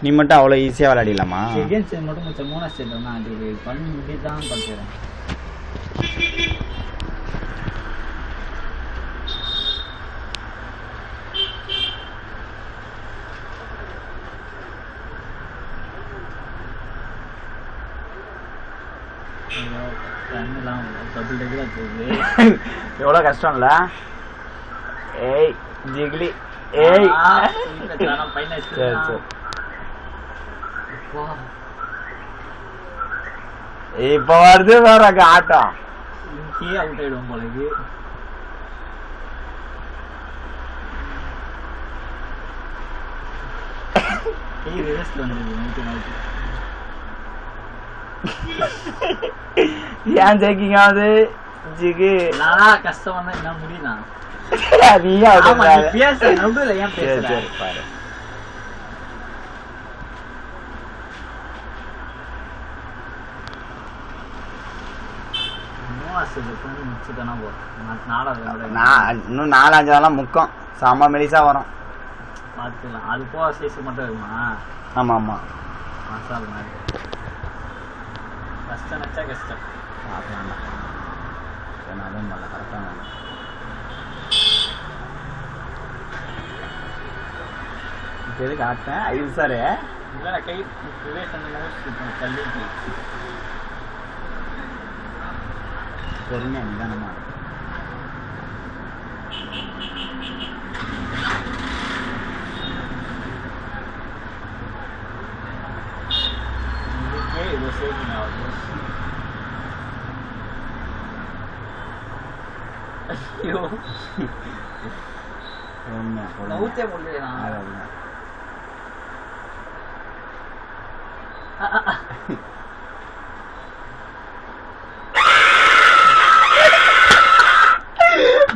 நீ மட்டும் அவ்வளோ ஈஸியாக விளையாடிடலாமா? செகண்ட் ஸ்டேஜ் மட்டும் கொஞ்சம் 3 ஸ்டேஜ் தான் அது பண்ணி முடிதான் பார்க்குறேன். எவ்வளோ கஷ்டம்ல. ஏய் ஜிகிலி ஏய் சரி சரி. இப்போ வருது வேற ஆட்டம். இங்கே அவுட் ஆயிடும் போலக்கு. ஏன் ஜெயிக்கிங்க அது ஜிகு? நான் கஷ்டம் தான் என்ன முடியும்னா நீயா பேச நடுவில் ஏன் பேசுற பாரு. இன்னும் 4-5 முக்கம் செம்ம மெலிசா வரும். பார்த்துக்கலாம். அது போக சைஸ் மட்டும் இருக்குமா? ஆமா ஆமா. மசாலா மாதிரி கஷ்டம் வச்சா கஷ்டம். பார்க்கலாம். அதுவும் பண்ணல கரெக்டாக. இப்போ எதுக்கு ஆட்டேன் ஐயோ சார் இல்லை கை தள்ளி பொறுமையா நிதானமா. ஊத்தே முடியல.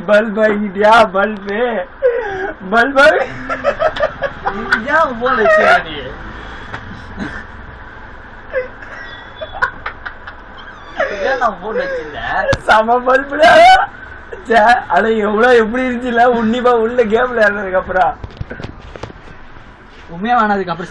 பல்ப் வாங்கிட்டியா? பல்பு பல்பு போல சம பல்புல. அட எவ்வளவு எப்படி இருந்துச்சுல உன்னிப்பா உள்ள கேம்ல இருந்ததுக்கு அப்புறம் உண்மையா வேணதுக்கு அப்புறம்